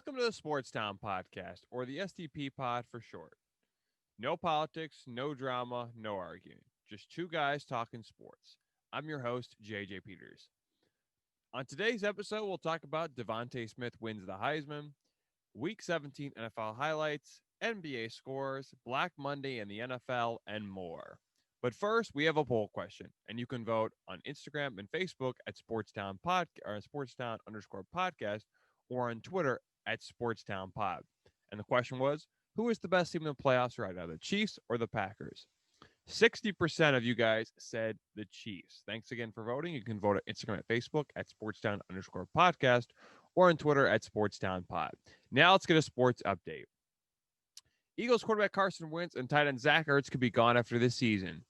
Welcome to the Sports Town Podcast, or the STP Pod for short. No politics, no drama, no arguing. Just two guys talking sports. I'm your host, JJ Peters. On today's episode, we'll talk about Devonta Smith wins the Heisman, Week 17 NFL highlights, NBA scores, Black Monday in the NFL, and more. But first, we have a poll question, and you can vote on Instagram and Facebook at Sportstown Pod or Sportstown_podcast, or on Twitter at Sportstown Pod. And the question was, who is the best team in the playoffs right now, the Chiefs or the Packers? 60% of you guys said the Chiefs. Thanks again for voting. You can vote at Instagram and Facebook at Sportstown_podcast or on Twitter at SportsTownPod. Now let's get a sports update. Eagles quarterback Carson Wentz and tight end Zach Ertz could be gone after this season.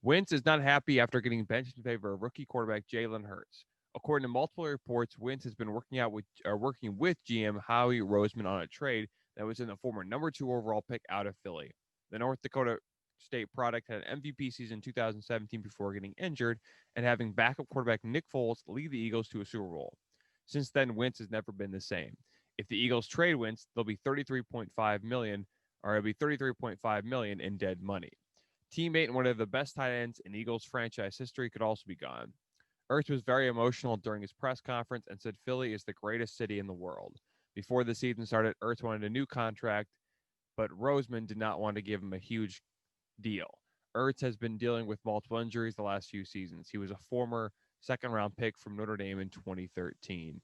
Wentz is not happy after getting benched in favor of rookie quarterback Jalen Hurts. According to multiple reports, Wentz has been working with GM Howie Roseman on a trade that was in the former number 2 overall pick out of Philly. The North Dakota State product had an MVP season in 2017 before getting injured and having backup quarterback Nick Foles lead the Eagles to a Super Bowl. Since then, Wentz has never been the same. If the Eagles trade Wentz, they'll be $33.5 million, or it'll be $33.5 million in dead money. Teammate and one of the best tight ends in Eagles franchise history could also be gone. Ertz was very emotional during his press conference and said Philly is the greatest city in the world. Before the season started, Ertz wanted a new contract, but Roseman did not want to give him a huge deal. Ertz has been dealing with multiple injuries the last few seasons. He was a former second-round pick from Notre Dame in 2013.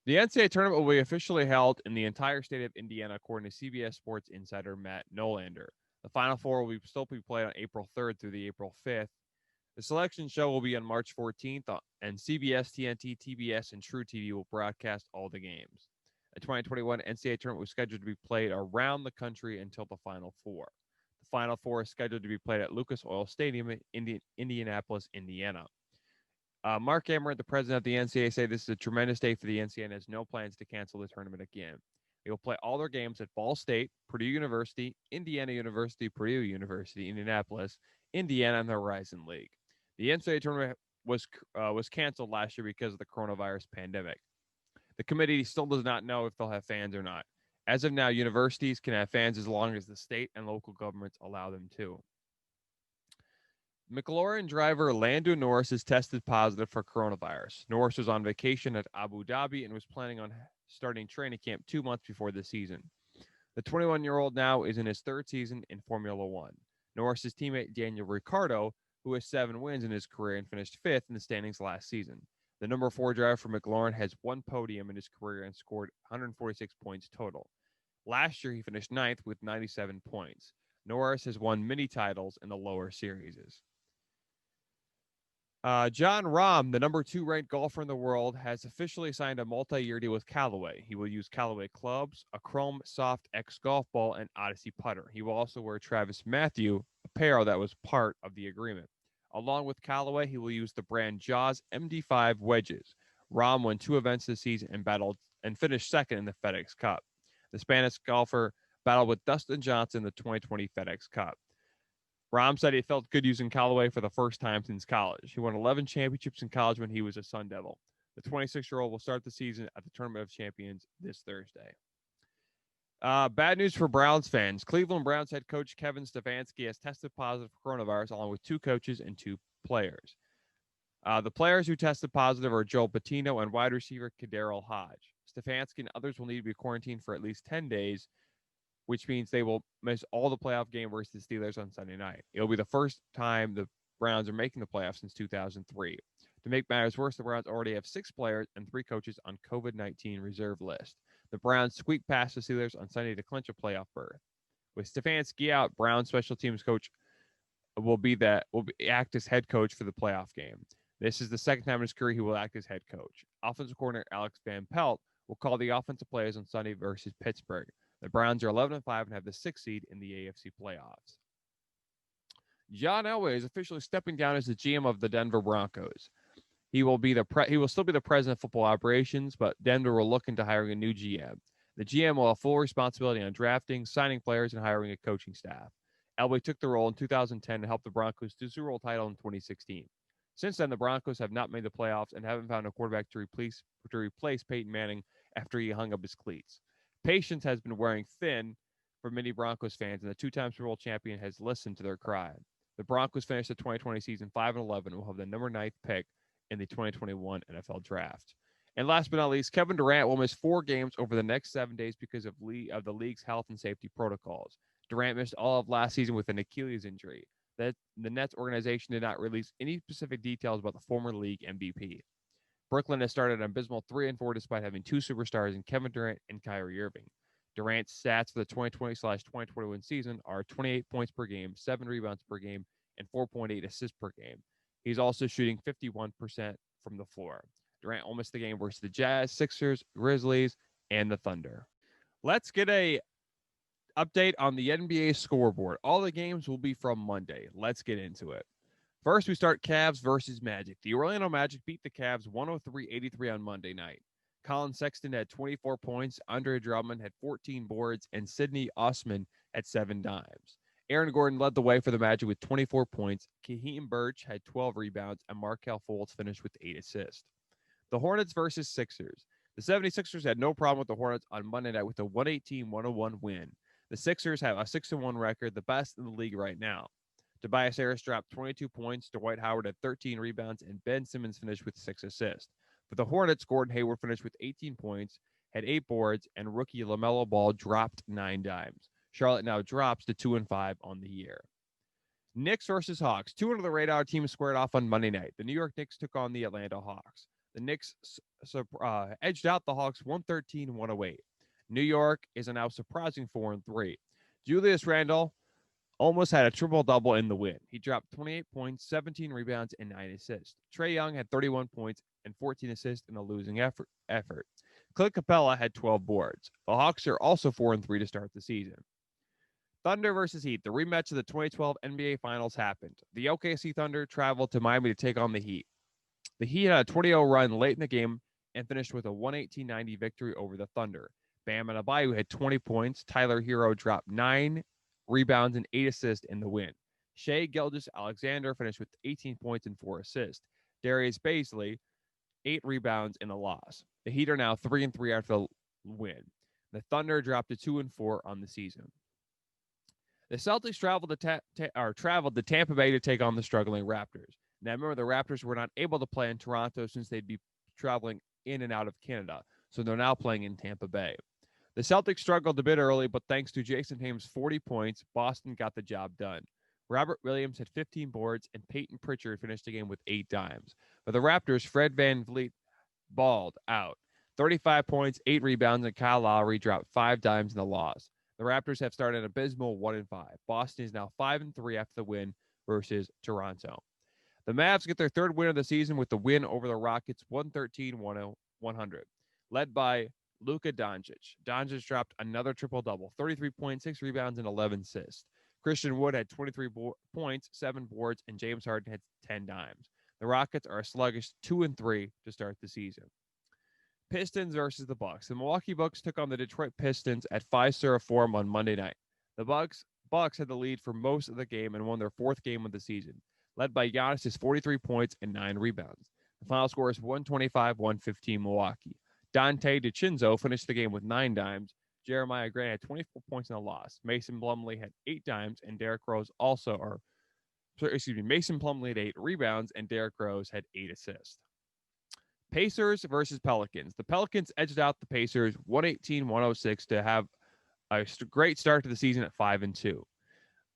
The NCAA tournament will be officially held in the entire state of Indiana, according to CBS Sports insider Matt Nolander. The Final Four will still be played on April 3rd through the April 5th. The selection show will be on March 14th, and CBS, TNT, TBS, and True TV will broadcast all the games. The 2021 NCAA tournament was scheduled to be played around the country until the Final Four. The Final Four is scheduled to be played at Lucas Oil Stadium in Indianapolis, Indiana. Mark Emmert, the president of the NCAA, said this is a tremendous day for the NCAA and has no plans to cancel the tournament again. They will play all their games at Ball State, Purdue University, Indiana University, Purdue University, Indianapolis, Indiana, and the Horizon League. The NCAA tournament was canceled last year because of the coronavirus pandemic. The committee still does not know if they'll have fans or not. As of now, universities can have fans as long as the state and local governments allow them to. McLaren driver Lando Norris is tested positive for coronavirus. Norris was on vacation at Abu Dhabi and was planning on starting training camp 2 months before the season. The 21-year-old now is in his third season in Formula One. Norris's teammate Daniel Ricciardo, who has 7 wins in his career and finished 5th in the standings last season. The number 4 driver for McLaren has 1 podium in his career and scored 146 points total. Last year, he finished 9th with 97 points. Norris has won many titles in the lower series. John Rahm, the number 2 ranked golfer in the world, has officially signed a multi-year deal with Callaway. He will use Callaway clubs, a Chrome Soft X golf ball, and Odyssey putter. He will also wear Travis Matthew apparel that was part of the agreement. Along with Callaway, he will use the brand Jaws MD5 wedges. Rahm won 2 events this season and finished second in the FedEx Cup. The Spanish golfer battled with Dustin Johnson in the 2020 FedEx Cup. Rahm said he felt good using Callaway for the first time since college. He won 11 championships in college when he was a Sun Devil. The 26-year-old will start the season at the Tournament of Champions this Thursday. Bad news for Browns fans. Cleveland Browns head coach Kevin Stefanski has tested positive for coronavirus, along with 2 coaches and 2 players. The players who tested positive are Joel Patino and wide receiver Kaderil Hodge. Stefanski and others will need to be quarantined for at least 10 days, which means they will miss all the playoff game versus the Steelers on Sunday night. It'll be the first time the Browns are making the playoffs since 2003. To make matters worse, the Browns already have 6 players and 3 coaches on COVID-19 reserve list. The Browns squeaked past the Steelers on Sunday to clinch a playoff berth. With Stefanski out, Browns special teams coach will act as head coach for the playoff game. This is the second time in his career he will act as head coach. Offensive coordinator Alex Van Pelt will call the offensive plays on Sunday versus Pittsburgh. The Browns are 11-5 and have the 6th seed in the AFC playoffs. John Elway is officially stepping down as the GM of the Denver Broncos. He will still be the president of football operations, but Denver will look into hiring a new GM. The GM will have full responsibility on drafting, signing players, and hiring a coaching staff. Elway took the role in 2010 to help the Broncos to the Super Bowl title in 2016. Since then, the Broncos have not made the playoffs and haven't found a quarterback to replace Peyton Manning after he hung up his cleats. Patience has been wearing thin for many Broncos fans, and the two-time Super Bowl champion has listened to their cry. The Broncos finished the 2020 season 5-11 and will have the number 9th pick in the 2021 NFL Draft. And last but not least, Kevin Durant will miss 4 games over the next 7 days because of the league's health and safety protocols. Durant missed all of last season with an Achilles injury. The Nets organization did not release any specific details about the former league MVP. Brooklyn has started an abysmal 3-4 despite having 2 superstars in Kevin Durant and Kyrie Irving. Durant's stats for the 2020/2021 season are 28 points per game, 7 rebounds per game, and 4.8 assists per game. He's also shooting 51% from the floor. Durant will miss the game versus the Jazz, Sixers, Grizzlies, and the Thunder. Let's get a update on the NBA scoreboard. All the games will be from Monday. Let's get into it. First, we start Cavs versus Magic. The Orlando Magic beat the Cavs 103-83 on Monday night. Colin Sexton had 24 points, Andre Drummond had 14 boards, and Sidney Osman had 7 dimes. Aaron Gordon led the way for the Magic with 24 points. Kaheem Birch had 12 rebounds, and Markelle Fultz finished with 8 assists. The Hornets versus Sixers. The 76ers had no problem with the Hornets on Monday night with a 118-101 win. The Sixers have a 6-1 record, the best in the league right now. Tobias Harris dropped 22 points, Dwight Howard had 13 rebounds, and Ben Simmons finished with 6 assists. For the Hornets, Gordon Hayward finished with 18 points, had 8 boards, and rookie LaMelo Ball dropped 9 dimes. Charlotte now drops to 2-5 on the year. Knicks versus Hawks. 2 under the radar teams squared off on Monday night. The New York Knicks took on the Atlanta Hawks. The Knicks edged out the Hawks 113-108. New York is a now surprising 4-3. Julius Randle almost had a triple-double in the win. He dropped 28 points, 17 rebounds, and 9 assists. Trae Young had 31 points and 14 assists in a losing effort. Clint Capella had 12 boards. The Hawks are also 4-3 to start the season. Thunder versus Heat. The rematch of the 2012 NBA Finals happened. The OKC Thunder traveled to Miami to take on the Heat. The Heat had a 20-0 run late in the game and finished with a 118-90 victory over the Thunder. Bam Adebayo had 20 points. Tyler Hero dropped 9 rebounds and 8 assists in the win. Shai Gilgeous-Alexander finished with 18 points and 4 assists. Darius Bazley, 8 rebounds in a loss. The Heat are now 3-3 after the win. The Thunder dropped to 2-4 on the season. The Celtics traveled to Tampa Bay to take on the struggling Raptors. Now, remember, the Raptors were not able to play in Toronto since they'd be traveling in and out of Canada, so they're now playing in Tampa Bay. The Celtics struggled a bit early, but thanks to Jason Tatum's 40 points, Boston got the job done. Robert Williams had 15 boards, and Peyton Pritchard finished the game with 8 dimes. For the Raptors, Fred VanVleet balled out. 35 points, 8 rebounds, and Kyle Lowry dropped 5 dimes in the loss. The Raptors have started an abysmal 1-5. Boston is now 5-3 after the win versus Toronto. The Mavs get their 3rd win of the season with the win over the Rockets 113-100, led by Luka Doncic. Doncic dropped another triple-double, 33 points, 6 rebounds, and 11 assists. Christian Wood had 23 points, 7 boards, and James Harden had 10 dimes. The Rockets are a sluggish 2-3 to start the season. Pistons versus the Bucks. The Milwaukee Bucks took on the Detroit Pistons at Fiserv Forum on Monday night. The Bucks had the lead for most of the game and won their 4th game of the season, led by Giannis' 43 points and 9 rebounds. The final score is 125-115 Milwaukee. Dante DiCinzo finished the game with 9 dimes. Jeremiah Grant had 24 points in a loss. Mason Plumlee had 8 dimes, and Mason Plumlee had 8 rebounds, and Derrick Rose had 8 assists. Pacers versus Pelicans. The Pelicans edged out the Pacers 118-106 to have a great start to the season at 5-2.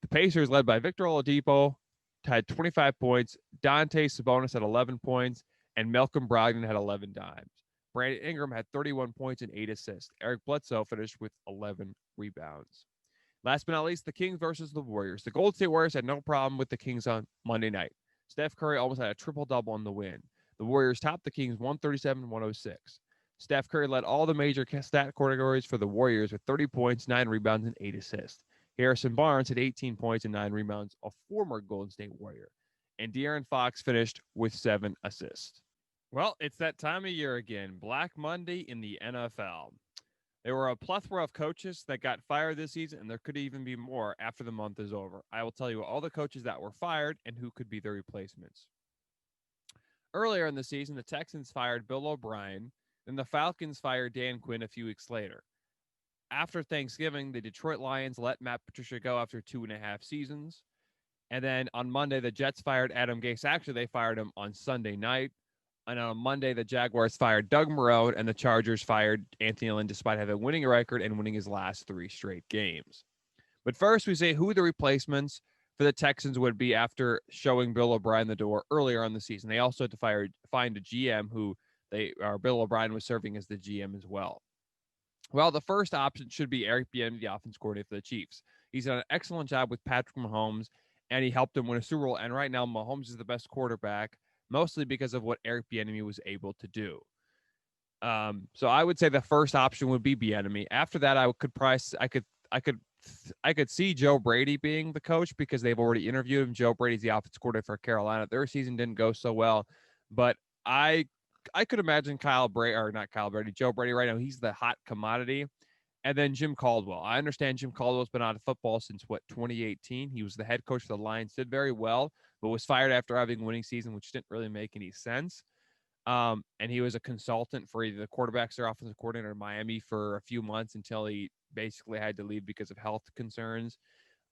The Pacers, led by Victor Oladipo, had 25 points. Dante Sabonis had 11 points, and Malcolm Brogdon had 11 dimes. Brandon Ingram had 31 points and 8 assists. Eric Bledsoe finished with 11 rebounds. Last but not least, the Kings versus the Warriors. The Golden State Warriors had no problem with the Kings on Monday night. Steph Curry almost had a triple-double in the win. The Warriors topped the Kings 137-106. Steph Curry led all the major stat categories for the Warriors with 30 points, 9 rebounds, and 8 assists. Harrison Barnes had 18 points and 9 rebounds, a former Golden State Warrior. And De'Aaron Fox finished with 7 assists. Well, it's that time of year again, Black Monday in the NFL. There were a plethora of coaches that got fired this season, and there could even be more after the month is over. I will tell you all the coaches that were fired and who could be their replacements. Earlier in the season, the Texans fired Bill O'Brien. Then the Falcons fired Dan Quinn a few weeks later. After Thanksgiving, the Detroit Lions let Matt Patricia go after 2.5 seasons. And then on Monday, the Jets fired Adam Gase. Actually, they fired him on Sunday night. And on Monday, the Jaguars fired Doug Marrone, and the Chargers fired Anthony Lynn despite having a winning record and winning his last 3 straight games. But first, we say who the replacements for the Texans would be after showing Bill O'Brien the door earlier on the season. They also had to find a GM who Bill O'Brien was serving as the GM as well. Well, the first option should be Eric Bieniemy, the offense coordinator for the Chiefs. He's done an excellent job with Patrick Mahomes, and he helped him win a Super Bowl. And right now, Mahomes is the best quarterback, mostly because of what Eric Bieniemy was able to do. So I would say the first option would be Bieniemy. After that, I could see Joe Brady being the coach because they've already interviewed him. Joe Brady's the offense coordinator for Carolina. Their season didn't go so well, but I could imagine Joe Brady right now. He's the hot commodity. And then Jim Caldwell. I understand Jim Caldwell's been out of football since 2018. He was the head coach of the Lions, did very well, but was fired after having a winning season, which didn't really make any sense. And he was a consultant for either the quarterbacks or offensive coordinator in Miami for a few months until he basically had to leave because of health concerns.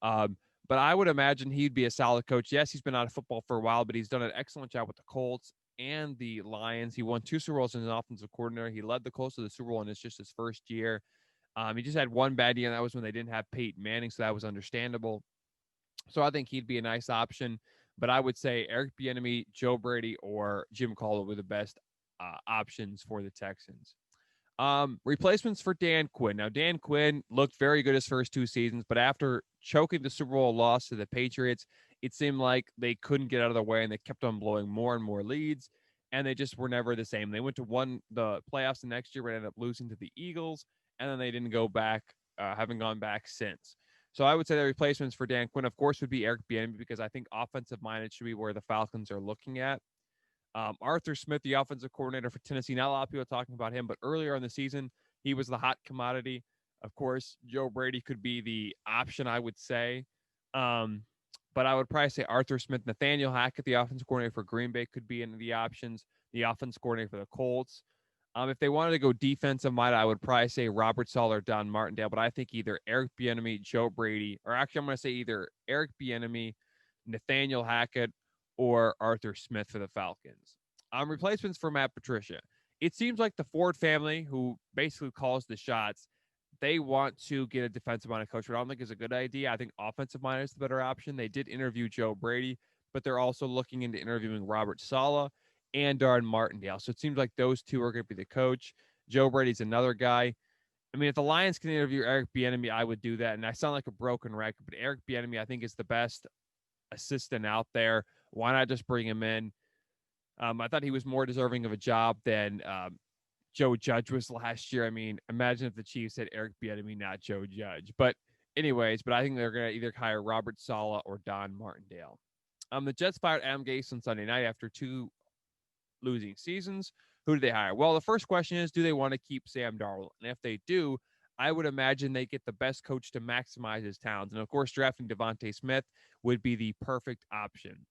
But I would imagine he'd be a solid coach. Yes, he's been out of football for a while, but he's done an excellent job with the Colts and the Lions. He won 2 Super Bowls as an offensive coordinator. He led the Colts to the Super Bowl, and it's just his first year. He just had one bad year, and that was when they didn't have Peyton Manning, so that was understandable. So I think he'd be a nice option. But I would say Eric Bieniemy, Joe Brady, or Jim Caldwell were the best options for the Texans. Replacements for Dan Quinn. Now, Dan Quinn looked very good his first 2 seasons, but after choking the Super Bowl loss to the Patriots, it seemed like they couldn't get out of the way, and they kept on blowing more and more leads, and they just were never the same. They went to the playoffs the next year, but ended up losing to the Eagles, and then they didn't go back, haven't gone back since. So I would say the replacements for Dan Quinn, of course, would be Eric Bieniemy because I think offensive-minded should be where the Falcons are looking at. Arthur Smith, the offensive coordinator for Tennessee, not a lot of people are talking about him, but earlier in the season, he was the hot commodity. Of course, Joe Brady could be the option, I would say. But I would probably say Arthur Smith. Nathaniel Hackett, the offensive coordinator for Green Bay, could be in the options. The offensive coordinator for the Colts. If they wanted to go defensive minded, I would probably say Robert Saleh or Don Martindale, but I think either Eric Bieniemy, Joe Brady, or actually I'm going to say either Eric Bieniemy, Nathaniel Hackett, or Arthur Smith for the Falcons. Replacements for Matt Patricia. It seems like the Ford family, who basically calls the shots, they want to get a defensive-minded coach, but I don't think it's a good idea. I think offensive-minded is the better option. They did interview Joe Brady, but they're also looking into interviewing Robert Saleh and Don Martindale. So it seems like those two are going to be the coach. Joe Brady's another guy. I mean, if the Lions can interview Eric Bieniemy, I would do that. And I sound like a broken record, but Eric Bieniemy, I think, is the best assistant out there. Why not just bring him in? I thought he was more deserving of a job than Joe Judge was last year. I mean, imagine if the Chiefs had Eric Bieniemy, not Joe Judge. But anyways, I think they're going to either hire Robert Saleh or Don Martindale. The Jets fired Adam Gase on Sunday night after 2 losing seasons. Who do they hire? Well, the first question is, do they want to keep Sam Darnold? And if they do, I would imagine they get the best coach to maximize his talents. And of course, drafting Devonta Smith would be the perfect option.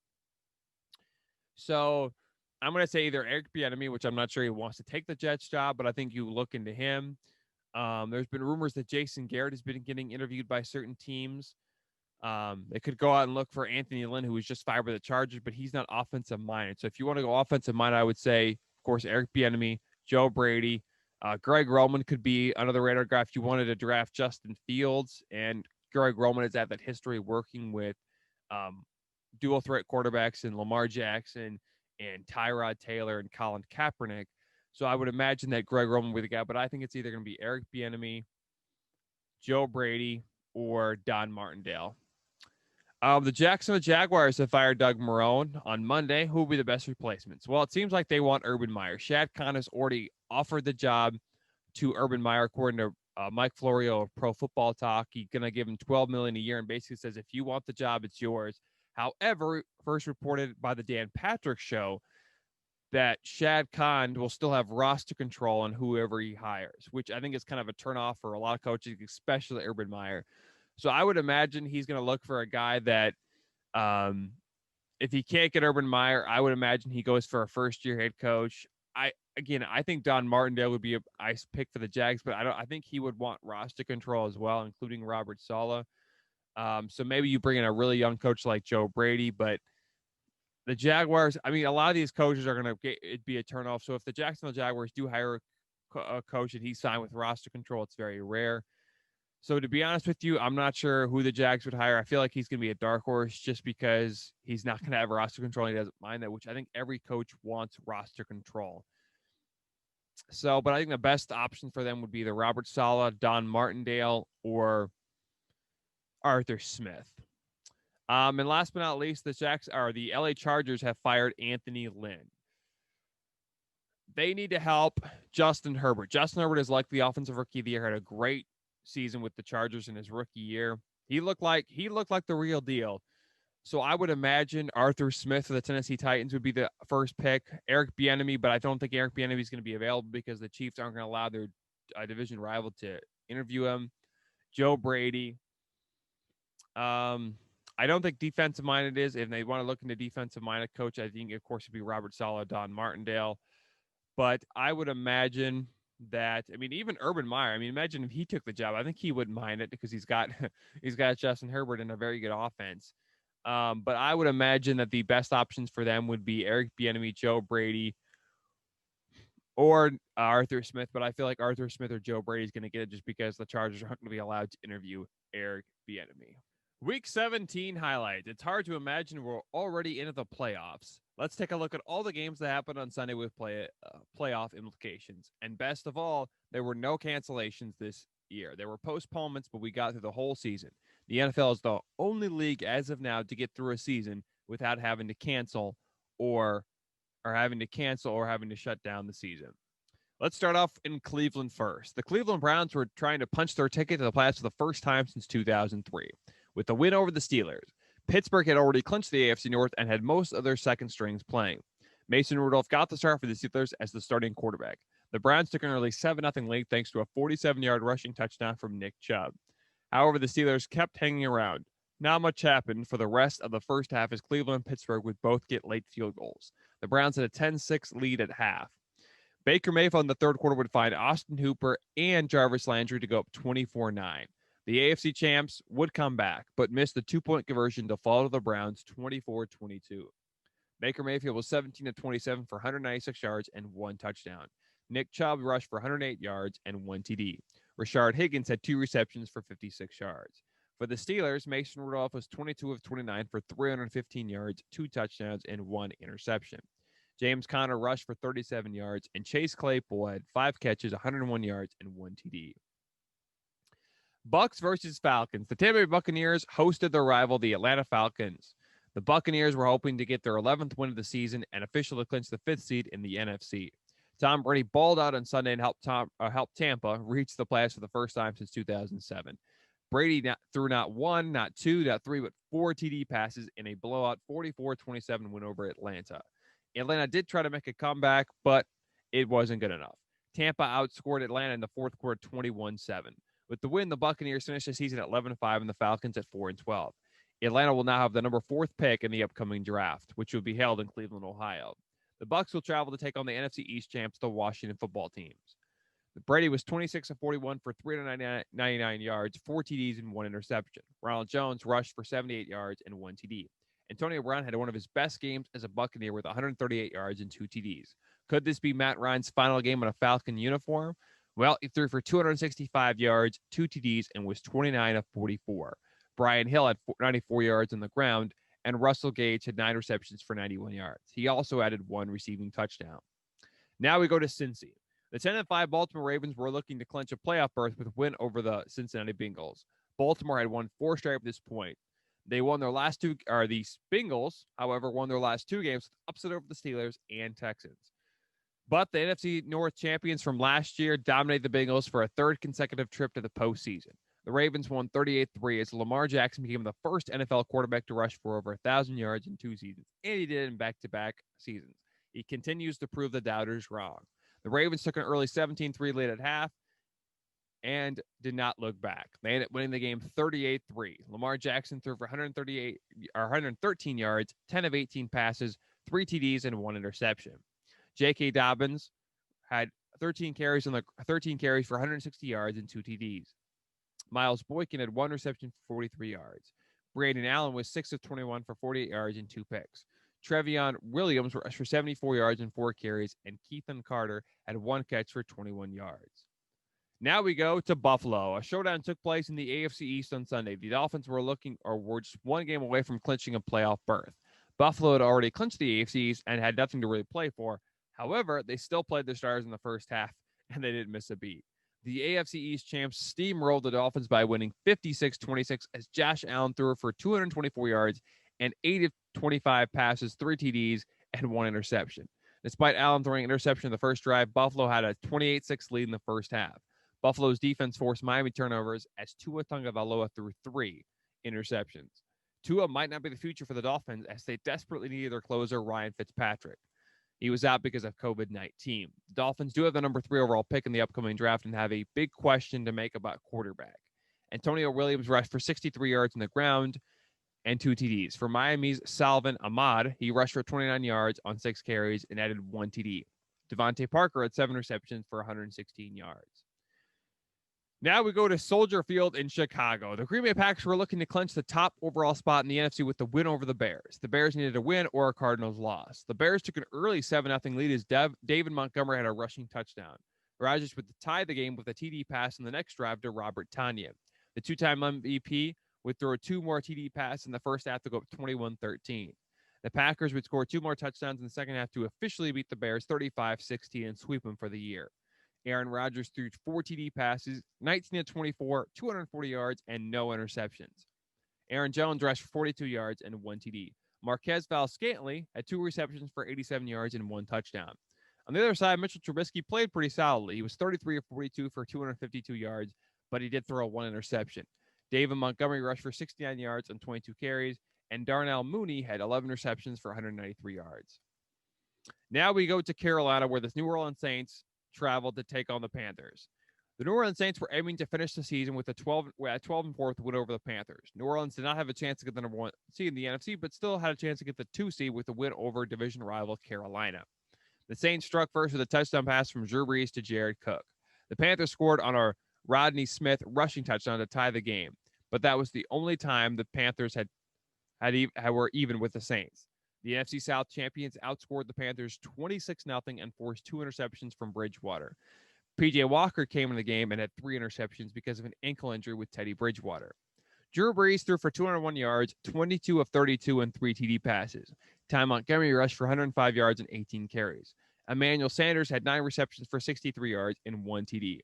So I'm going to say either Eric Bieniemy, which I'm not sure he wants to take the Jets job, but I think you look into him. There's been rumors that Jason Garrett has been getting interviewed by certain teams. They could go out and look for Anthony Lynn, who was just fired by the Chargers, but he's not offensive minded. So if you want to go offensive minded, I would say, of course, Eric Bieniemy, Joe Brady, Greg Roman could be another radar guy if you wanted to draft Justin Fields. And Greg Roman has had that history working with dual threat quarterbacks in Lamar Jackson and Tyrod Taylor and Colin Kaepernick. So I would imagine that Greg Roman would be the guy, but I think it's either going to be Eric Bieniemy, Joe Brady, or Don Martindale. The Jacksonville Jaguars have fired Doug Marrone on Monday. Who will be the best replacements? Well, it seems like they want Urban Meyer. Shad Khan has already offered the job to Urban Meyer, according to Mike Florio of Pro Football Talk. He's going to give him $12 million a year and basically says, if you want the job, it's yours. However, first reported by the Dan Patrick Show that Shad Khan will still have roster control on whoever he hires, which I think is kind of a turnoff for a lot of coaches, especially Urban Meyer. So I would imagine he's going to look for a guy that, if he can't get Urban Meyer, I would imagine he goes for a first-year head coach. I think Don Martindale would be a nice pick for the Jags, but I think he would want roster control as well, including Robert Saleh. So maybe you bring in a really young coach like Joe Brady, but the Jaguars, I mean, a lot of these coaches are going to it'd be a turnoff. So if the Jacksonville Jaguars do hire a coach and he's signed with roster control, it's very rare. So to be honest with you, I'm not sure who the Jags would hire. I feel like he's going to be a dark horse just because he's not going to have roster control. He doesn't mind that, which I think every coach wants roster control. So, but I think the best option for them would be either Robert Saleh, Don Martindale, or Arthur Smith. And last but not least, the LA Chargers have fired Anthony Lynn. They need to help Justin Herbert. Justin Herbert is likely the offensive rookie of the year. Had a great season with the Chargers in his rookie year. He looked like the real deal. So I would imagine Arthur Smith of the Tennessee Titans would be the first pick. Eric Bieniemy, but I don't think Eric Bieniemy is going to be available because the Chiefs aren't going to allow their division rival to interview him. Joe Brady. I don't think defensive minded is. If they want to look into defensive minded coach, I think of course it'd be Robert Saleh, Don Martindale. But I would imagine that, I mean, even Urban Meyer, I mean, imagine if he took the job. I think he wouldn't mind it because he's got Justin Herbert in a very good offense. But I would imagine that the best options for them would be Eric Bieniemy, Joe Brady, or Arthur Smith. But I feel like Arthur Smith or Joe Brady is going to get it just because the Chargers aren't going to be allowed to interview Eric Bieniemy. Week 17 highlights. It's hard to imagine we're already into the playoffs. Let's take a look at all the games that happened on Sunday with playoff implications. And best of all, there were no cancellations this year. There were postponements, but we got through the whole season. The NFL is the only league as of now to get through a season without having to cancel or having to shut down the season. Let's start off in Cleveland first. The Cleveland Browns were trying to punch their ticket to the playoffs for the first time since 2003. With the win over the Steelers, Pittsburgh had already clinched the AFC North and had most of their second strings playing. Mason Rudolph got the start for the Steelers as the starting quarterback. The Browns took an early 7-0 lead thanks to a 47-yard rushing touchdown from Nick Chubb. However, the Steelers kept hanging around. Not much happened for the rest of the first half as Cleveland and Pittsburgh would both get late field goals. The Browns had a 10-6 lead at half. Baker Mayfield in the third quarter would find Austin Hooper and Jarvis Landry to go up 24-9. The AFC champs would come back, but missed the two-point conversion to fall to the Browns 24-22. Baker Mayfield was 17-27 for 196 yards and one touchdown. Nick Chubb rushed for 108 yards and one TD. Rashard Higgins had 2 receptions for 56 yards. For the Steelers, Mason Rudolph was 22 of 29 for 315 yards, 2 touchdowns, and 1 interception. James Conner rushed for 37 yards, and Chase Claypool had 5 catches, 101 yards, and 1 TD. Bucks versus Falcons. The Tampa Bay Buccaneers hosted their rival, the Atlanta Falcons. The Buccaneers were hoping to get their 11th win of the season and officially clinch the 5th seed in the NFC. Tom Brady balled out on Sunday and helped Tampa reach the playoffs for the first time since 2007. Brady threw not 1, not 2, not 3, but 4 TD passes in a blowout 44-27 win over Atlanta. Atlanta did try to make a comeback, but it wasn't good enough. Tampa outscored Atlanta in the fourth quarter 21-7. With the win, the Buccaneers finished the season at 11-5 and the Falcons at 4-12. Atlanta will now have the number 4th pick in the upcoming draft, which will be held in Cleveland, Ohio. The Bucs will travel to take on the NFC East champs, the Washington football teams. Brady was 26 of 41 for 399 yards, 4 TDs, and 1 interception. Ronald Jones rushed for 78 yards and 1 TD. Antonio Brown had one of his best games as a Buccaneer with 138 yards and 2 TDs. Could this be Matt Ryan's final game in a Falcon uniform? Well, he threw for 265 yards, 2 TDs, and was 29 of 44. Brian Hill had 94 yards on the ground, and Russell Gage had 9 receptions for 91 yards. He also added 1 receiving touchdown. Now we go to Cincy. The 10-5 Baltimore Ravens were looking to clinch a playoff berth with a win over the Cincinnati Bengals. Baltimore had won 4 straight at this point. They won their last 2, or the Bengals, however, won their last 2 games, upset over the Steelers and Texans. But the NFC North champions from last year dominated the Bengals for a 3rd consecutive trip to the postseason. The Ravens won 38-3 as Lamar Jackson became the first NFL quarterback to rush for over 1,000 yards in 2 seasons, and he did it in back-to-back seasons. He continues to prove the doubters wrong. The Ravens took an early 17-3 lead at half and did not look back. They ended up winning the game 38-3. Lamar Jackson threw for 113 yards, 10 of 18 passes, 3 TDs, and 1 interception. J.K. Dobbins had 13 carries for 160 yards and 2 TDs. Miles Boykin had 1 reception for 43 yards. Brandon Allen was 6 of 21 for 48 yards and 2 picks. Trevion Williams rushed for 74 yards and 4 carries, and Keithan Carter had 1 catch for 21 yards. Now we go to Buffalo. A showdown took place in the AFC East on Sunday. The Dolphins were just one game away from clinching a playoff berth. Buffalo had already clinched the AFC East and had nothing to really play for. However, they still played their stars in the first half, and they didn't miss a beat. The AFC East champs steamrolled the Dolphins by winning 56-26 as Josh Allen threw for 224 yards and 8 of 25 passes, 3 TDs, and 1 interception. Despite Allen throwing an interception in the first drive, Buffalo had a 28-6 lead in the first half. Buffalo's defense forced Miami turnovers as Tua Tagovailoa threw 3 interceptions. Tua might not be the future for the Dolphins as they desperately needed their closer, Ryan Fitzpatrick. He was out because of COVID-19. The Dolphins do have the number 3 overall pick in the upcoming draft and have a big question to make about quarterback. Antonio Williams rushed for 63 yards on the ground and 2 TDs. For Miami's Salvon Ahmed, he rushed for 29 yards on 6 carries and added 1 TD. Devontae Parker had 7 receptions for 116 yards. Now we go to Soldier Field in Chicago. The Green Bay Packers were looking to clinch the top overall spot in the NFC with the win over the Bears. The Bears needed a win or a Cardinals loss. The Bears took an early 7-0 lead as David Montgomery had a rushing touchdown. Rodgers would tie the game with a TD pass in the next drive to Robert Tonyan. The two-time MVP would throw 2 more TD passes in the first half to go up 21-13. The Packers would score 2 more touchdowns in the second half to officially beat the Bears 35-16 and sweep them for the year. Aaron Rodgers threw 4 TD passes, 19 of 24, 240 yards, and no interceptions. Aaron Jones rushed for 42 yards and 1 TD. Marquez Valdes-Scantling had 2 receptions for 87 yards and 1 touchdown. On the other side, Mitchell Trubisky played pretty solidly. He was 33 of 42 for 252 yards, but he did throw 1 interception. David Montgomery rushed for 69 yards and 22 carries, and Darnell Mooney had 11 receptions for 193 yards. Now we go to Carolina, where the New Orleans Saints traveled to take on the Panthers. The New Orleans Saints were aiming to finish the season with a 12-4 win over the Panthers. New Orleans did not have a chance to get the number 1 seed in the NFC, but still had a chance to get the 2 seed with the win over division rival Carolina. The Saints struck first with a touchdown pass from Drew Brees to Jared Cook. The Panthers scored on a Rodney Smith rushing touchdown to tie the game, but that was the only time the Panthers were even with the Saints. The NFC South champions outscored the Panthers 26-0 and forced 2 interceptions from Bridgewater. P.J. Walker came in the game and had 3 interceptions because of an ankle injury with Teddy Bridgewater. Drew Brees threw for 201 yards, 22 of 32, and 3 TD passes. Ty Montgomery rushed for 105 yards and 18 carries. Emmanuel Sanders had 9 receptions for 63 yards and 1 TD.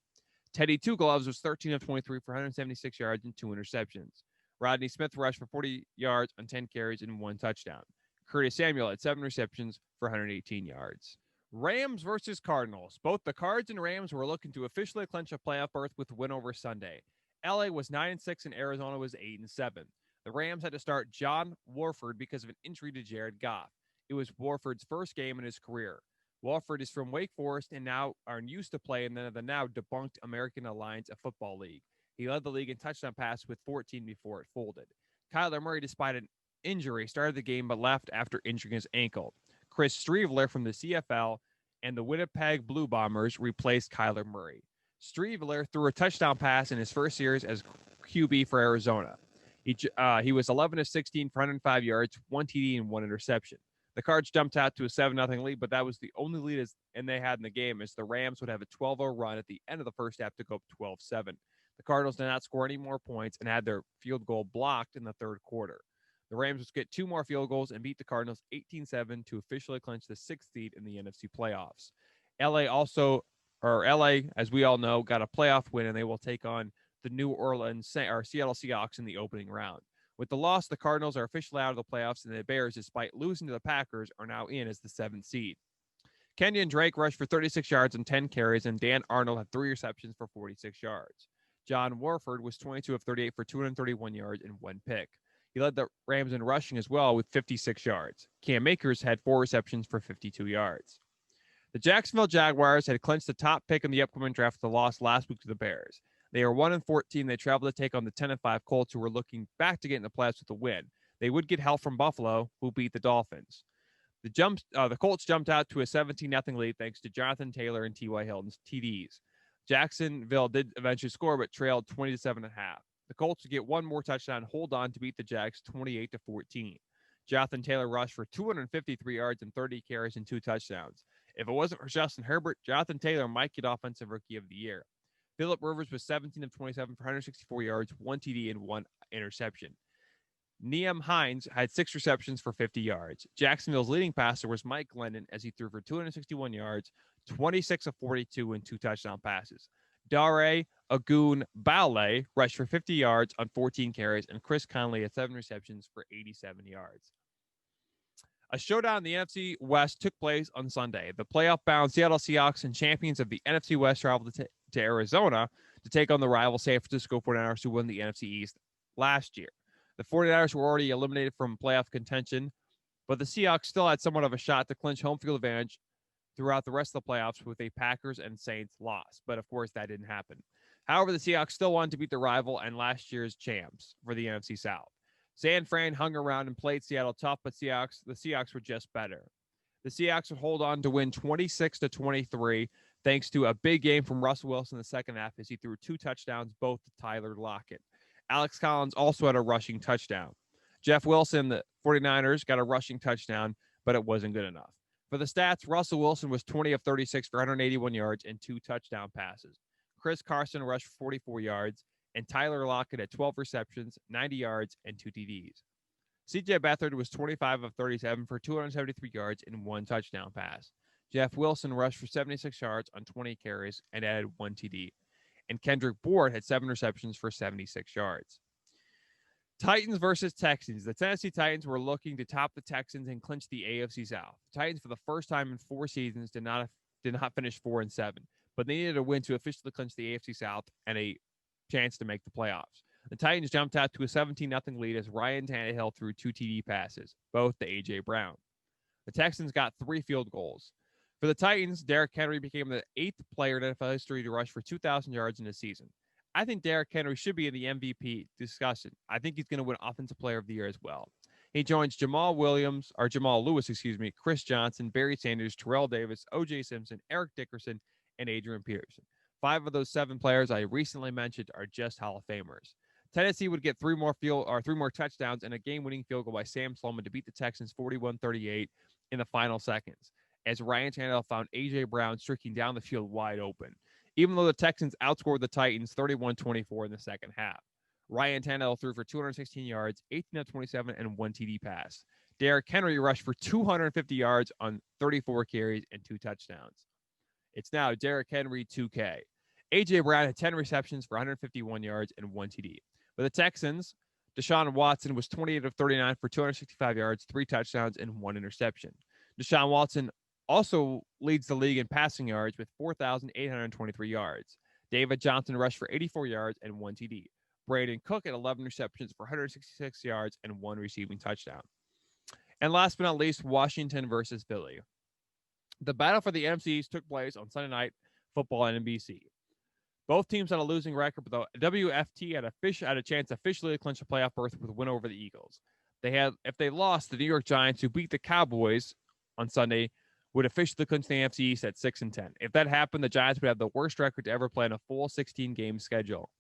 Teddy Two Gloves was 13 of 23 for 176 yards and 2 interceptions. Rodney Smith rushed for 40 yards on 10 carries and 1 touchdown. Curtis Samuel had 7 receptions for 118 yards. Rams versus Cardinals. Both the Cards and Rams were looking to officially clinch a playoff berth with a win over Sunday. LA was 9-6 and Arizona was 8-7. The Rams had to start John Wolford because of an injury to Jared Goff. It was Wolford's first game in his career. Wolford is from Wake Forest and now used to play in the now debunked American Alliance of Football League. He led the league in touchdown pass with 14 before it folded. Kyler Murray, despite an injury, started the game but left after injuring his ankle. Chris Streveler from the CFL and the Winnipeg Blue Bombers replaced Kyler Murray. Streveler threw a touchdown pass in his first years as QB for Arizona. He was 11 of 16 for 105 yards, 1 TD, and 1 interception. The Cards jumped out to a 7-0 lead, but that was the only lead they had in the game, as the Rams would have a 12-0 run at the end of the first half to go up 12-7. The Cardinals did not score any more points and had their field goal blocked in the third quarter. The Rams would get 2 more field goals and beat the Cardinals 18-7 to officially clinch the 6th seed in the NFC playoffs. LA, as we all know, got a playoff win, and they will take on the Seattle Seahawks in the opening round. With the loss, the Cardinals are officially out of the playoffs, and the Bears, despite losing to the Packers, are now in as the 7th seed. Kenyon Drake rushed for 36 yards and 10 carries, and Dan Arnold had 3 receptions for 46 yards. John Wolford was 22 of 38 for 231 yards and 1 pick. He led the Rams in rushing as well with 56 yards. Cam Akers had 4 receptions for 52 yards. The Jacksonville Jaguars had clinched the top pick in the upcoming draft with the loss last week to the Bears. They are 1-14. They traveled to take on the 10-5 Colts, who were looking back to get in the playoffs with a win. They would get help from Buffalo, who beat the Dolphins. The Colts jumped out to a 17-0 lead thanks to Jonathan Taylor and T.Y. Hilton's TDs. Jacksonville did eventually score, but trailed 20-7.5. The Colts would get one more touchdown, hold on to beat the Jags 28-14. Jonathan Taylor rushed for 253 yards and 30 carries and 2 touchdowns. If it wasn't for Justin Herbert, Jonathan Taylor might get Offensive Rookie of the Year. Phillip Rivers was 17 of 27 for 164 yards, 1 TD, and 1 interception. Nyheim Hines had 6 receptions for 50 yards. Jacksonville's leading passer was Mike Glennon as he threw for 261 yards, 26 of 42, and 2 touchdown passes. Dare Ogunbowale rushed for 50 yards on 14 carries, and Chris Conley had 7 receptions for 87 yards. A showdown in the NFC West took place on Sunday. The playoff-bound Seattle Seahawks and champions of the NFC West traveled to Arizona to take on the rival San Francisco 49ers, who won the NFC East last year. The 49ers were already eliminated from playoff contention, but the Seahawks still had somewhat of a shot to clinch home field advantage throughout the rest of the playoffs with a Packers and Saints loss. But, of course, that didn't happen. However, the Seahawks still wanted to beat their rival and last year's champs for the NFC South. San Fran hung around and played Seattle tough, but the Seahawks were just better. The Seahawks would hold on to win 26-23 thanks to a big game from Russell Wilson in the second half as he threw 2 touchdowns, both to Tyler Lockett. Alex Collins also had a rushing touchdown. Jeff Wilson, the 49ers, got a rushing touchdown, but it wasn't good enough. For the stats, Russell Wilson was 20 of 36 for 181 yards and 2 touchdown passes. Chris Carson rushed for 44 yards, and Tyler Lockett had 12 receptions, 90 yards, and 2 TDs. C.J. Beathard was 25 of 37 for 273 yards and 1 touchdown pass. Jeff Wilson rushed for 76 yards on 20 carries and added 1 TD. And Kendrick Bourne had 7 receptions for 76 yards. Titans versus Texans. The Tennessee Titans were looking to top the Texans and clinch the AFC South. The Titans, for the first time in 4 seasons, did not finish 4-7, but they needed a win to officially clinch the AFC South and a chance to make the playoffs. The Titans jumped out to a 17-0 lead as Ryan Tannehill threw 2 TD passes, both to A.J. Brown. The Texans got 3 field goals. For the Titans, Derrick Henry became the 8th player in NFL history to rush for 2,000 yards in a season. I think Derrick Henry should be in the MVP discussion. I think he's going to win Offensive Player of the Year as well. He joins Jamal Lewis, Chris Johnson, Barry Sanders, Terrell Davis, O.J. Simpson, Eric Dickerson, and Adrian Peterson. 5 of those 7 players I recently mentioned are just Hall of Famers. Tennessee would get 3 more touchdowns and a game-winning field goal by Sam Sloman to beat the Texans 41-38 in the final seconds, as Ryan Tannehill found A.J. Brown streaking down the field wide open, even though the Texans outscored the Titans 31-24 in the second half. Ryan Tannehill threw for 216 yards, 18 of 27, and 1 TD pass. Derrick Henry rushed for 250 yards on 34 carries and 2 touchdowns. It's now Derrick Henry 2K. A.J. Brown had 10 receptions for 151 yards and 1 TD. For the Texans, Deshaun Watson was 28 of 39 for 265 yards, 3 touchdowns, and 1 interception. Deshaun Watson also leads the league in passing yards with 4,823 yards. David Johnson rushed for 84 yards and 1 TD. Brandon Cook had 11 receptions for 166 yards and 1 receiving touchdown. And last but not least, Washington versus Philly. The battle for the NFC East took place on Sunday Night Football on NBC. Both teams had a losing record, but the WFT had a chance officially to clinch a playoff berth with a win over the Eagles. If they lost, the New York Giants, who beat the Cowboys on Sunday, would officially clinch the NFC East at 6-10. If that happened, the Giants would have the worst record to ever play in a full 16-game schedule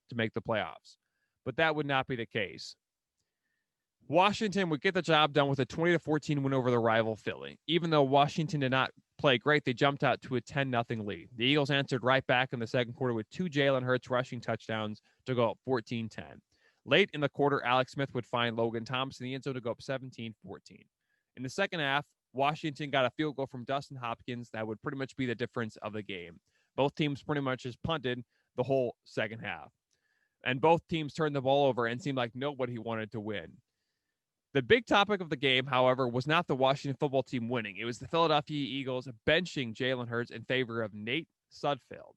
to make the playoffs. But that would not be the case. Washington would get the job done with a 20-14 win over the rival Philly. Even though Washington did not play great, they jumped out to a 10-0 lead. The Eagles answered right back in the second quarter with 2 Jalen Hurts rushing touchdowns to go up 14-10. Late in the quarter, Alex Smith would find Logan Thomas in the end zone to go up 17-14. In the second half, Washington got a field goal from Dustin Hopkins that would pretty much be the difference of the game. Both teams pretty much just punted the whole second half. And both teams turned the ball over and seemed like nobody wanted to win. The big topic of the game, however, was not the Washington football team winning. It was the Philadelphia Eagles benching Jalen Hurts in favor of Nate Sudfeld.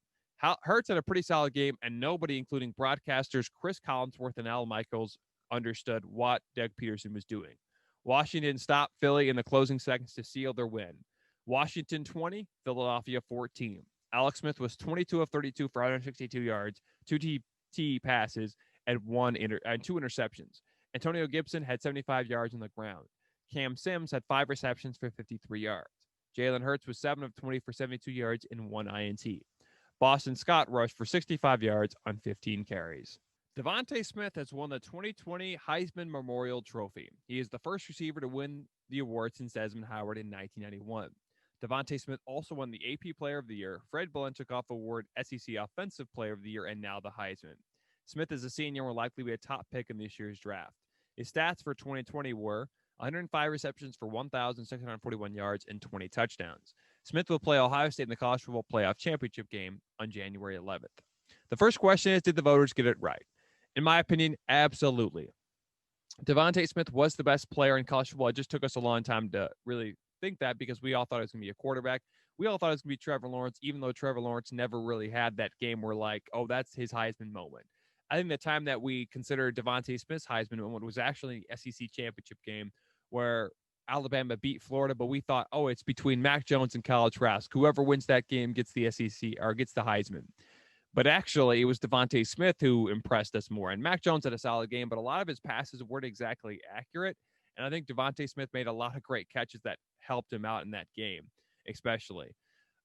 Hurts had a pretty solid game, and nobody, including broadcasters Chris Collinsworth and Al Michaels, understood what Doug Peterson was doing. Washington stopped Philly in the closing seconds to seal their win. Washington 20, Philadelphia 14. Alex Smith was 22 of 32 for 162 yards, 2 TD passes, and 2 interceptions. Antonio Gibson had 75 yards on the ground. Cam Sims had 5 receptions for 53 yards. Jalen Hurts was 7 of 20 for 72 yards and 1 INT. Boston Scott rushed for 65 yards on 15 carries. Devonta Smith has won the 2020 Heisman Memorial Trophy. He is the first receiver to win the award since Desmond Howard in 1991. Devonta Smith also won the AP Player of the Year, Fred Bilenchikoff Award, SEC Offensive Player of the Year, and now the Heisman. Smith is a senior and will likely be a top pick in this year's draft. His stats for 2020 were 105 receptions for 1,641 yards and 20 touchdowns. Smith will play Ohio State in the College Football Playoff Championship game on January 11th. The first question is, did the voters get it right? In my opinion, absolutely. Devonta Smith was the best player in college football. It just took us a long time to really think that because we all thought it was going to be a quarterback. We all thought it was going to be Trevor Lawrence, even though Trevor Lawrence never really had that game where like, oh, that's his Heisman moment. I think the time that we considered Devonta Smith's Heisman moment was actually the SEC championship game where Alabama beat Florida, but we thought, oh, it's between Mac Jones and Kyle Trask. Whoever wins that game gets the SEC or gets the Heisman. But actually, it was Devonta Smith who impressed us more. And Mac Jones had a solid game, but a lot of his passes weren't exactly accurate. And I think Devonta Smith made a lot of great catches that helped him out in that game, especially.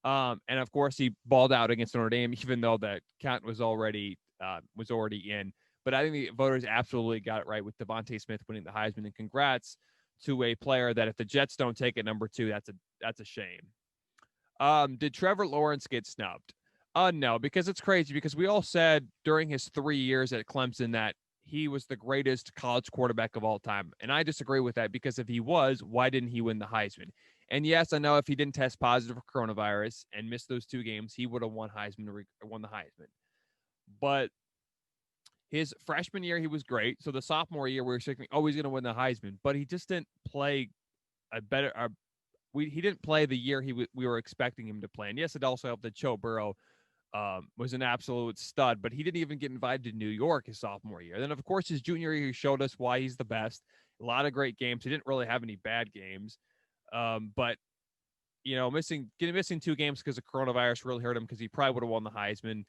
And of course, he balled out against Notre Dame, even though the count was already in. But I think the voters absolutely got it right with Devonta Smith winning the Heisman. And congrats to a player that if the Jets don't take it number 2, that's a shame. Did Trevor Lawrence get snubbed? No, because it's crazy because we all said during his 3 years at Clemson that he was the greatest college quarterback of all time. And I disagree with that because if he was, why didn't he win the Heisman? And yes, I know if he didn't test positive for coronavirus and missed those 2 games, he would have won the Heisman. But his freshman year, he was great. So the sophomore year, we were thinking, oh, he's going to win the Heisman. But he just didn't play he didn't play the year we were expecting him to play. And yes, it also helped that Joe Burrow was an absolute stud, but he didn't even get invited to New York his sophomore year. Then, of course, his junior year, he showed us why he's the best. A lot of great games. He didn't really have any bad games. But, you know, missing 2 games because of coronavirus really hurt him because he probably would have won the Heisman.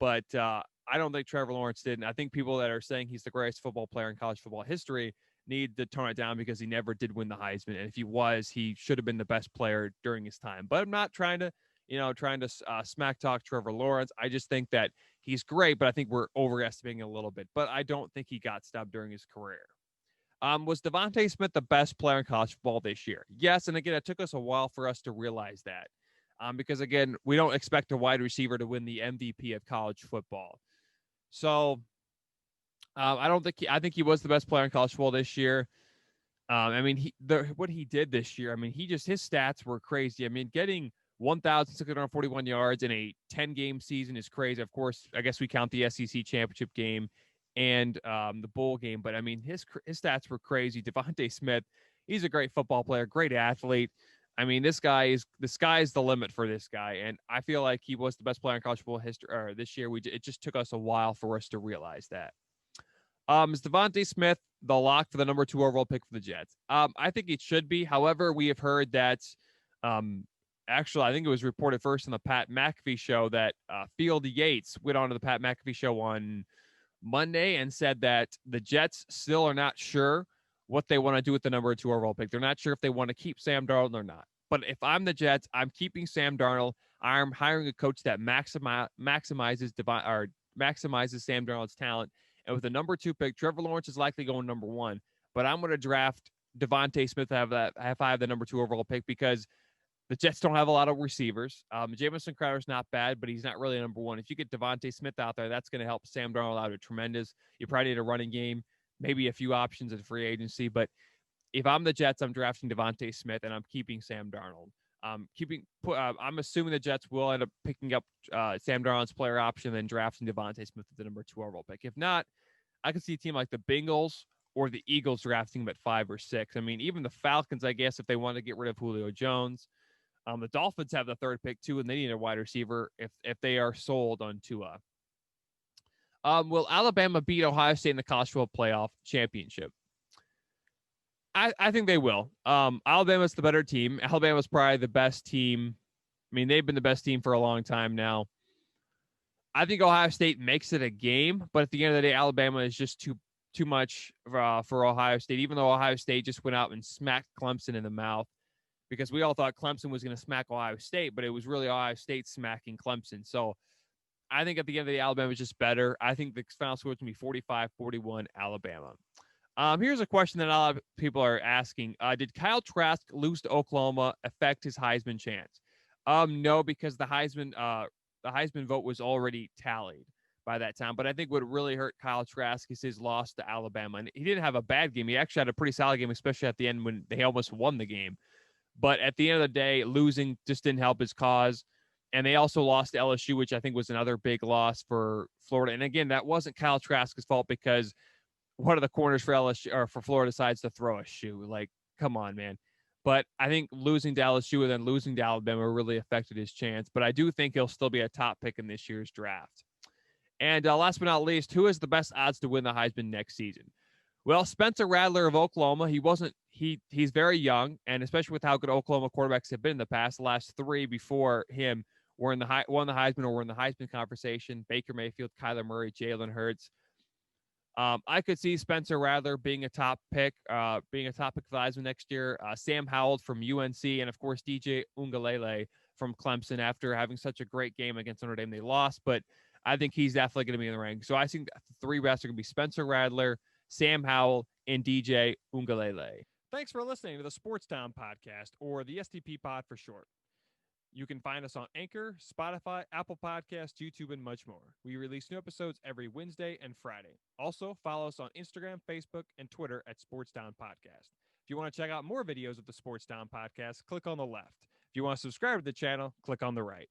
But I don't think Trevor Lawrence did. And I think people that are saying he's the greatest football player in college football history need to tone it down because he never did win the Heisman. And if he was, he should have been the best player during his time. But I'm not trying to smack talk Trevor Lawrence. I just think that he's great, but I think we're overestimating a little bit. But I don't think he got snubbed during his career. Was Devonta Smith the best player in college football this year? Yes, and again, it took us a while for us to realize that. Because, again, we don't expect a wide receiver to win the MVP of college football. So I think he was the best player in college football this year. I mean, what he did this year, I mean, his stats were crazy. I mean, getting 1,641 yards in a 10-game season is crazy. Of course, I guess we count the SEC championship game and the bowl game. But, I mean, his stats were crazy. Devonta Smith, he's a great football player, great athlete. I mean, the sky's the limit for this guy. And I feel like he was the best player in college football history this year. It just took us a while for us to realize that. Is Devonta Smith the lock for the number 2 overall pick for the Jets? I think it should be. However, we have heard that actually, I think it was reported first on the Pat McAfee show that Field Yates went on to the Pat McAfee show on Monday and said that the Jets still are not sure what they want to do with the number 2 overall pick. They're not sure if they want to keep Sam Darnold or not. But if I'm the Jets, I'm keeping Sam Darnold. I'm hiring a coach that maximizes Sam Darnold's talent. And with the number 2 pick, Trevor Lawrence is likely going number 1. But I'm going to draft Devonta Smith to have the number 2 overall pick because the Jets don't have a lot of receivers. Jamison Crowder's not bad, but he's not really number 1. If you get Devonta Smith out there, that's going to help Sam Darnold out a tremendous. You probably need a running game, maybe a few options in free agency. But if I'm the Jets, I'm drafting Devonta Smith and I'm keeping Sam Darnold. I'm assuming the Jets will end up picking up Sam Darnold's player option and then drafting Devonta Smith with the number 2 overall pick. If not, I could see a team like the Bengals or the Eagles drafting him at 5 or 6. I mean, even the Falcons, I guess, if they want to get rid of Julio Jones. The Dolphins have the 3rd pick too, and they need a wide receiver if they are sold on Tua. Will Alabama beat Ohio State in the college football playoff championship? I think they will. Alabama's the better team. Alabama's probably the best team. I mean, they've been the best team for a long time now. I think Ohio State makes it a game, but at the end of the day, Alabama is just too too much for Ohio State, even though Ohio State just went out and smacked Clemson in the mouth, because we all thought Clemson was going to smack Ohio State, but it was really Ohio State smacking Clemson. So I think at the end of the Alabama is just better. I think the final score is going to be 45-41 Alabama. Here's a question that a lot of people are asking. Did Kyle Trask lose to Oklahoma affect his Heisman chance? No, because the Heisman vote was already tallied by that time. But I think what really hurt Kyle Trask is his loss to Alabama. And he didn't have a bad game. He actually had a pretty solid game, especially at the end when they almost won the game. But at the end of the day, losing just didn't help his cause. And they also lost to LSU, which I think was another big loss for Florida. And again, that wasn't Kyle Trask's fault, because one of the corners for LSU or for Florida decides to throw a shoe. Like, come on, man. But I think losing to LSU and then losing to Alabama really affected his chance. But I do think he'll still be a top pick in this year's draft. And last but not least, who has the best odds to win the Heisman next season? Well, Spencer Rattler of Oklahoma. He's very young, and especially with how good Oklahoma quarterbacks have been in the past, the last three before him won the Heisman or were in the Heisman conversation. Baker Mayfield, Kyler Murray, Jalen Hurts. I could see Spencer Rattler being a top pick for Heisman next year. Sam Howell from UNC, and of course DJ Ungalele from Clemson. After having such a great game against Notre Dame, they lost, but I think he's definitely going to be in the rank. So I think the three best are going to be Spencer Rattler, Sam Howell, and DJ Ungalele. Thanks for listening to the Sports Town Podcast, or the STP Pod for short. You can find us on Anchor, Spotify, Apple Podcasts, YouTube, and much more. We release new episodes every Wednesday and Friday. Also, follow us on Instagram, Facebook, and Twitter at Sports Town Podcast. If you want to check out more videos of the Sports Town Podcast, click on the left. If you want to subscribe to the channel, click on the right.